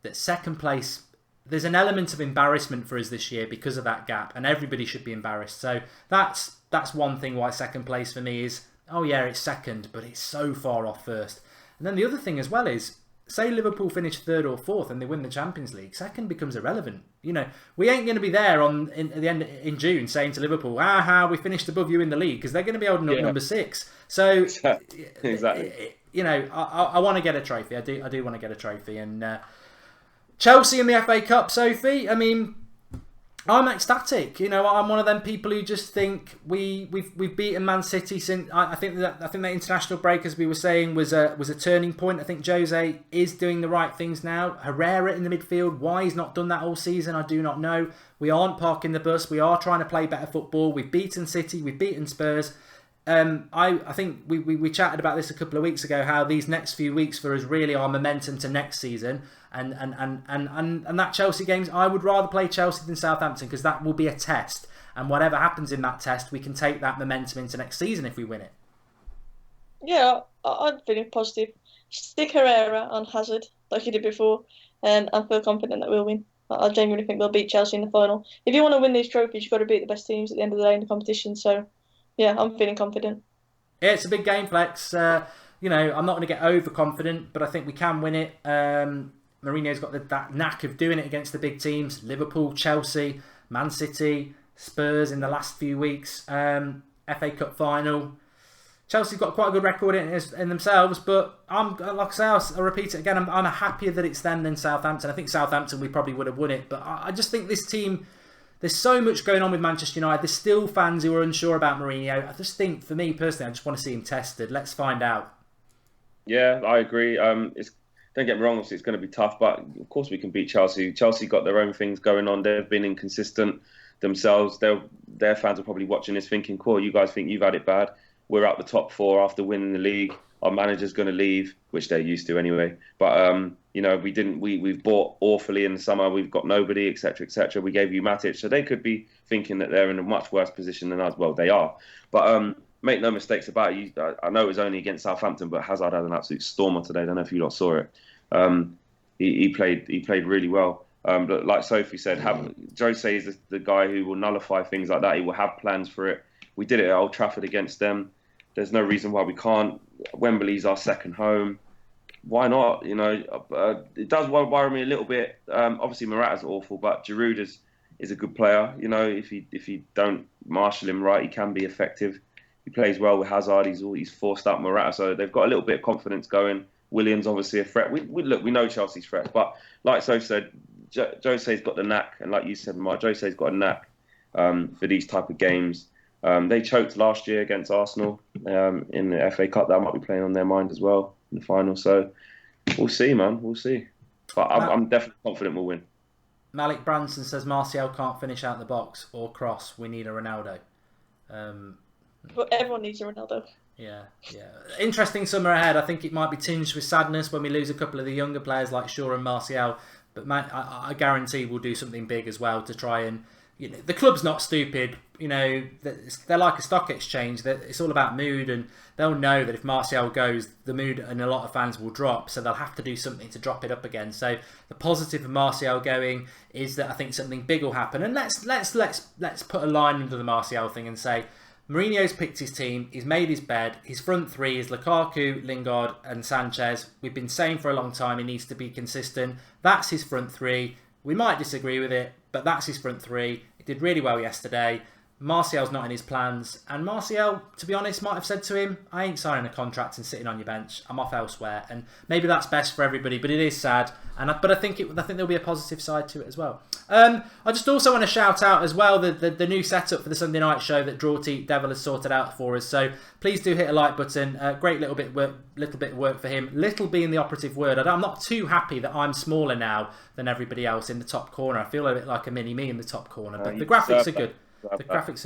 that second place, there's an element of embarrassment for us this year because of that gap, and everybody should be embarrassed. So that's one thing why second place for me is, oh yeah, it's second, but it's so far off first. And then the other thing as well is, say Liverpool finish third or fourth and they win the Champions League, second becomes irrelevant. We ain't going to be there at the end in June saying to Liverpool, we finished above you in the league, because they're going to be holding up number 6. So exactly. I want to get a trophy. I do want to get a trophy. And Chelsea in the FA Cup, Sophie, I mean, I'm ecstatic. I'm one of them people who just think we've beaten Man City since. I think that international break, as we were saying, was a turning point. I think Jose is doing the right things now. Herrera in the midfield, why he's not done that all season, I do not know. We aren't parking the bus. We are trying to play better football. We've beaten City. We've beaten Spurs. I think we chatted about this a couple of weeks ago, how these next few weeks for us really are momentum to next season, and that Chelsea games, I would rather play Chelsea than Southampton, because that will be a test, and whatever happens in that test, we can take that momentum into next season if we win it. Yeah, I'm feeling positive. Stick Herrera on Hazard like you did before, and I feel confident that we'll win. I genuinely think they'll beat Chelsea in the final. If you want to win these trophies, you've got to beat the best teams at the end of the day in the competition. So yeah, I'm feeling confident. Yeah, it's a big game, Flex. I'm not going to get overconfident, but I think we can win it. Mourinho's got that knack of doing it against the big teams. Liverpool, Chelsea, Man City, Spurs in the last few weeks. FA Cup final. Chelsea's got quite a good record in themselves, but like I say, I'll repeat it again. I'm happier that it's them than Southampton. I think Southampton, we probably would have won it, but I just think this team, there's so much going on with Manchester United. There's still fans who are unsure about Mourinho. I just think, for me personally, I just want to see him tested. Let's find out. Yeah, I agree. Don't get me wrong, obviously it's going to be tough, but of course we can beat Chelsea. Chelsea got their own things going on. They've been inconsistent themselves. Their fans are probably watching this thinking, cool, you guys think you've had it bad. we're out the top four after winning the league. Our manager's going to leave, which they're used to anyway. But we've bought awfully in the summer. We've got nobody, etc., etc. We gave you Matic, so they could be thinking that they're in a much worse position than us. Well, they are. But make no mistakes about it. I know it was only against Southampton, but Hazard had an absolute stormer today. I don't know if you lot saw it. He played really well. But like Sophie said, Jose is the guy who will nullify things like that. He will have plans for it. We did it at Old Trafford against them. There's no reason why we can't. Wembley's our second home. Why not? It does worry me a little bit. Obviously, Morata's awful, but Giroud is a good player. If you don't marshal him right, he can be effective. He plays well with Hazard. He's forced out Morata, so they've got a little bit of confidence going. Williams obviously a threat. We know Chelsea's threat, but like Sophie said, Jose's got the knack, and like you said, Mark, Jose's got a knack for these type of games. They choked last year against Arsenal in the FA Cup. That might be playing on their mind as well in the final. So we'll see, man. We'll see. But I'm definitely confident we'll win. Malik Branson says Martial can't finish out the box or cross. We need a Ronaldo. But everyone needs a Ronaldo. Yeah. Interesting summer ahead. I think it might be tinged with sadness when we lose a couple of the younger players like Shaw and Martial. But man, I guarantee we'll do something big as well to try and... the club's not stupid. They're like a stock exchange. It's all about mood, and they'll know that if Martial goes, the mood and a lot of fans will drop. So they'll have to do something to drop it up again. So the positive of Martial going is that I think something big will happen. And let's put a line under the Martial thing and say Mourinho's picked his team. He's made his bed. His front three is Lukaku, Lingard, and Sanchez. We've been saying for a long time he needs to be consistent. That's his front three. We might disagree with it, but that's his front three. He did really well yesterday. Martial's not in his plans, and Martial, to be honest, might have said to him, I ain't signing a contract and sitting on your bench. I'm off elsewhere, and maybe that's best for everybody, but it is sad. But I think there'll be a positive side to it as well. I just also want to shout out as well the new setup for the Sunday night show that Drawty Devil has sorted out for us. So please do hit a like button. Great little bit of work for him. Little being the operative word. I'm not too happy that I'm smaller now than everybody else in the top corner. I feel a bit like a mini me in the top corner, but the graphics are good. The graphics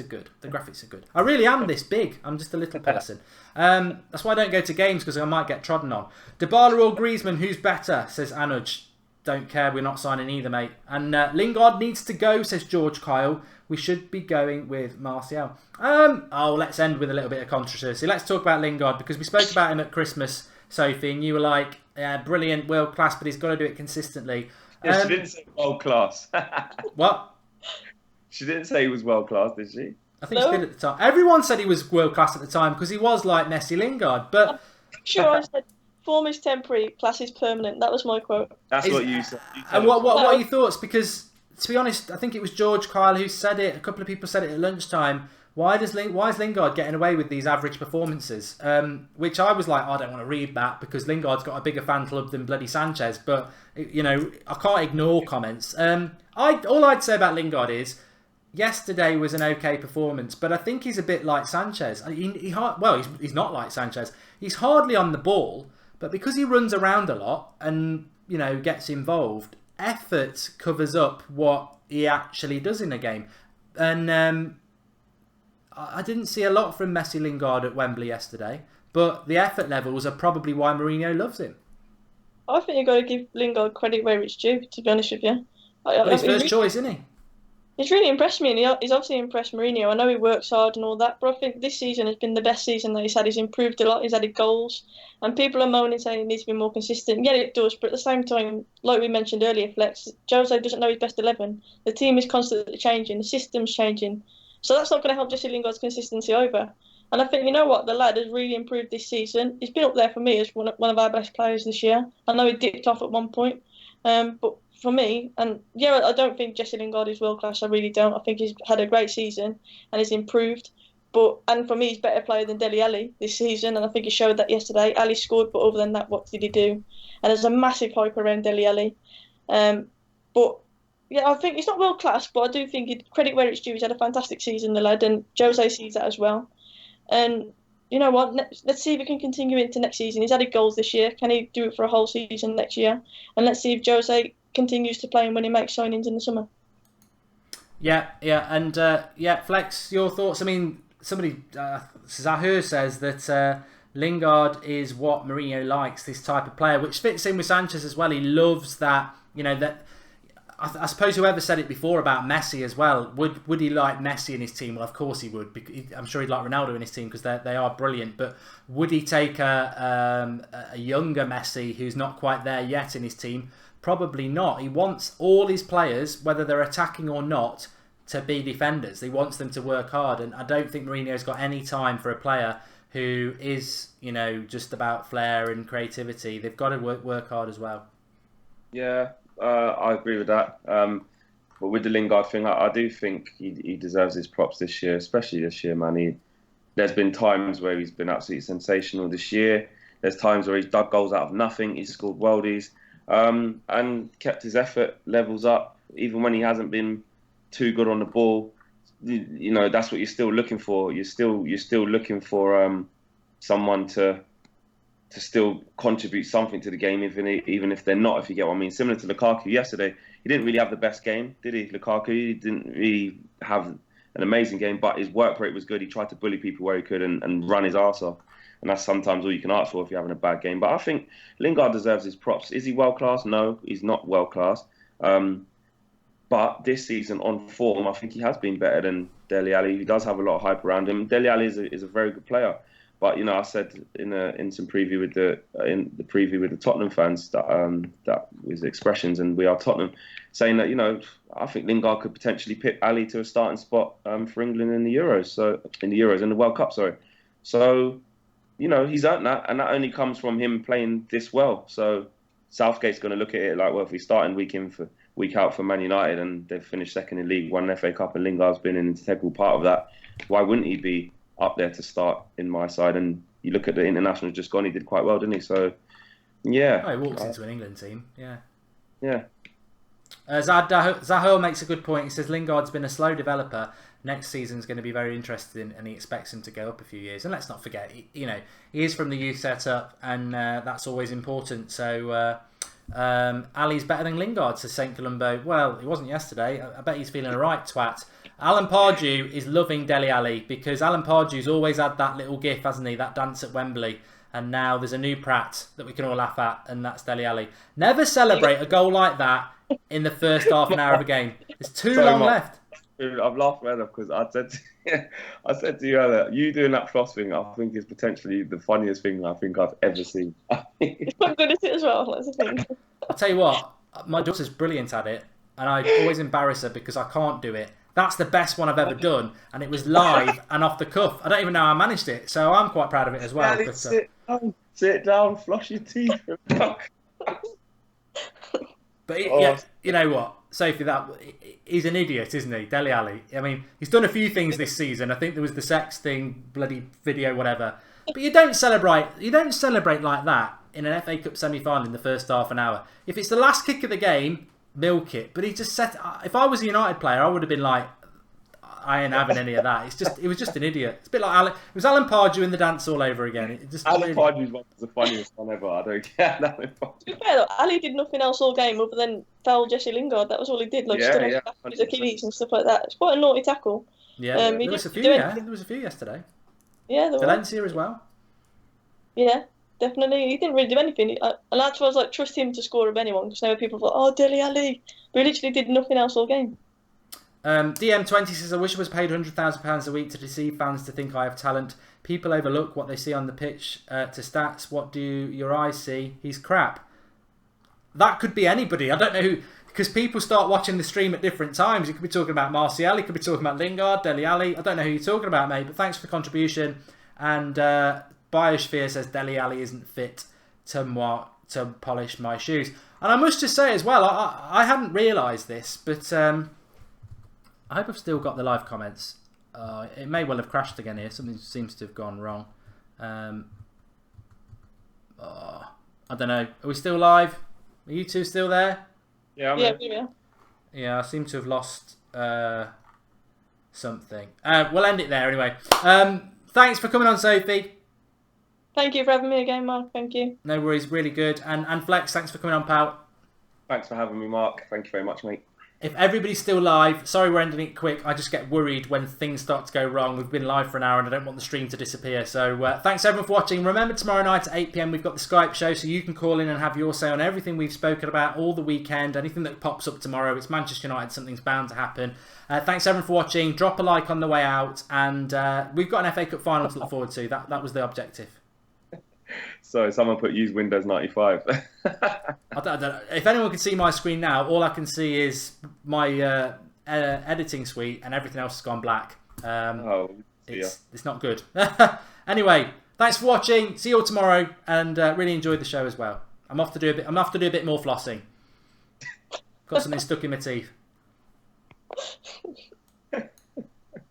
are good. I really am this big. I'm just a little person. That's why I don't go to games, because I might get trodden on. Dybala or Griezmann, who's better? Says Anuj. Don't care. We're not signing either, mate. And Lingard needs to go, says George Kyle. We should be going with Martial. Let's end with a little bit of controversy. Let's talk about Lingard, because we spoke about him at Christmas, Sophie, and you were like, brilliant, world class, but he's got to do it consistently. She didn't say world class. What? She didn't say he was world class, did she? I think she did at the time. Everyone said he was world class at the time because he was like Messi Lingard. But I'm sure I said form is temporary, class is permanent. That was my quote. That's what you said. And what are your thoughts? Because to be honest, I think it was George Kyle who said it. A couple of people said it at lunchtime. Why is Lingard getting away with these average performances? Which I was like, I don't want to read that because Lingard's got a bigger fan club than bloody Sanchez. But I can't ignore comments. All I'd say about Lingard is, yesterday was an okay performance, but I think he's a bit like Sanchez. He's not like Sanchez. He's hardly on the ball, but because he runs around a lot and gets involved, effort covers up what he actually does in a game. And I didn't see a lot from Messi Lingard at Wembley yesterday, but the effort levels are probably why Mourinho loves him. I think you've got to give Lingard credit where it's due, to be honest with you. His first choice, isn't he? He's really impressed me, and he's obviously impressed Mourinho. I know he works hard and all that, but I think this season has been the best season that he's had. He's improved a lot. He's added goals, and people are moaning saying he needs to be more consistent. Yeah, it does, but at the same time, like we mentioned earlier, Flex, Jose doesn't know his best 11. The team is constantly changing. The system's changing. So that's not going to help Jesse Lingard's consistency over. And I think, you know what, the lad has really improved this season. He's been up there for me as one of our best players this year. I know he dipped off at one point, but for me, and yeah, I don't think Jesse Lingard is world class. I really don't. I think he's had a great season and he's improved. And for me, he's a better player than Dele Alli this season, and I think he showed that yesterday. Ali scored, but other than that, what did he do? And there's a massive hype around Dele Alli. But yeah, I think he's not world class, but I do think credit where it's due. He's had a fantastic season, the lad, and Jose sees that as well. And you know what? Let's see if he can continue into next season. He's added goals this year. Can he do it for a whole season next year? And let's see if Jose continues to play when he makes signings in the summer. Yeah, and Flex, your thoughts? I mean, somebody Zahir says that Lingard is what Mourinho likes, this type of player, which fits in with Sanchez as well. He loves that, that. I suppose whoever said it before about Messi as well, would he like Messi in his team? Well, of course he would. I'm sure he'd like Ronaldo in his team because they are brilliant. But would he take a younger Messi who's not quite there yet in his team? Probably not. He wants all his players, whether they're attacking or not, to be defenders. He wants them to work hard. And I don't think Mourinho's got any time for a player who is, just about flair and creativity. They've got to work hard as well. Yeah. I agree with that. But with the Lingard thing, I do think he deserves his props this year, especially this year, man. There's been times where he's been absolutely sensational this year. There's times where he's dug goals out of nothing. He's scored worldies and kept his effort levels up, even when he hasn't been too good on the ball. That's what you're still looking for. You're still looking for someone to still contribute something to the game, even if they're not, if you get what I mean. Similar to Lukaku yesterday, he didn't really have the best game, did he? Lukaku, he didn't really have an amazing game, but his work rate was good. He tried to bully people where he could and run his arse off. And that's sometimes all you can ask for if you're having a bad game. But I think Lingard deserves his props. Is he world-class? No, he's not world-class. But this season, on form, I think he has been better than Dele Alli. He does have a lot of hype around him. Dele Alli is a very good player. But I said in some preview with the Tottenham fans that was expressions, and we are Tottenham, saying that I think Lingard could potentially pick Ali to a starting spot for England in the Euros, in the World Cup, sorry. So he's earned that, and that only comes from him playing this well. So Southgate's going to look at it like, well, if he's starting week out for Man United and they've finished second in League, won an FA Cup, and Lingard's been an integral part of that, why wouldn't he be up there to start in my side? And you look at the international just gone, he did quite well, didn't he? So yeah, he walks into an England team. Yeah. Zahel makes a good point. He says Lingard's been a slow developer. Next season's going to be very interesting, and he expects him to go up a few years. And let's not forget, he is from the youth setup, and that's always important. So Ali's better than Lingard, says St. Columbo. Well, he wasn't yesterday. I bet he's feeling a right twat. Alan Pardew is loving Dele Alli because Alan Pardew's always had that little gif, hasn't he? That dance at Wembley. And now there's a new Pratt that we can all laugh at, and that's Dele Alli. Never celebrate a goal like that in the first half an hour of a game. There's too long left. I've laughed right off because I said to you earlier, you doing that floss thing, I think is potentially the funniest thing I think I've ever seen. It's quite good at it as well, that's the thing. I'll tell you what, my daughter's brilliant at it, and I always embarrass her because I can't do it. That's the best one I've ever done, and it was live and off the cuff. I don't even know how I managed it, so I'm quite proud of it as well. But, sit down, flush your teeth. But yeah, you know what, Sophie, he's an idiot, isn't he, Dele Alli? I mean, he's done a few things this season. I think there was the sex thing, bloody video, whatever. But you don't celebrate like that in an FA Cup semi-final in the first half an hour. If it's the last kick of the game, milk it. But he just said, if I was a United player, I would have been like, I ain't having any of that. It was just an idiot. It's a bit like it was Alan Pardew in the dance all over again. Alan Pardew's one was the funniest one ever. I don't care. To be fair though, Ali did nothing else all game other than foul Jesse Lingard. That was all he did. Like his Achilles and stuff like that. It's quite a naughty tackle. Yeah, there was a few. Yeah, there was a few yesterday. Yeah, there Valencia as well. Yeah, definitely. He didn't really do anything. And that's why I was like, trust him to score of anyone, because now people thought, oh, Dele Alli. But he literally did nothing else all game. DM20 says, I wish I was paid £100,000 a week to deceive fans to think I have talent. People overlook what they see on the pitch to stats. What do your eyes see? He's crap. That could be anybody. I don't know who, because people start watching the stream at different times. You could be talking about Martial, you could be talking about Lingard, Dele Alli. I don't know who you're talking about, mate, but thanks for the contribution. And Biosphere says Dele Alli isn't fit to polish my shoes. And I must just say as well, I hadn't realised this, but I hope I've still got the live comments. It may well have crashed again here. Something seems to have gone wrong. I don't know. Are we still live? Are you two still there? Yeah, Yeah, I seem to have lost something. We'll end it there anyway. Thanks for coming on, Sophie. Thank you for having me again, Mark. Thank you. No worries, really good. And Flex, thanks for coming on, pal. Thanks for having me, Mark. Thank you very much, mate. If everybody's still live, sorry we're ending it quick. I just get worried when things start to go wrong. We've been live for an hour and I don't want the stream to disappear. So thanks everyone for watching. Remember, tomorrow night at 8 PM we've got the Skype show, so you can call in and have your say on everything we've spoken about all the weekend. Anything that pops up tomorrow, it's Manchester United, something's bound to happen. Thanks everyone for watching. Drop a like on the way out, and we've got an FA Cup final to look forward to. That was the objective. So someone put use Windows 95. I don't know. If anyone can see my screen now, all I can see is my editing suite, and everything else has gone black. It's not good. Anyway, thanks for watching. See you all tomorrow, and really enjoyed the show as well. I'm off to do a bit more flossing. Got something stuck in my teeth.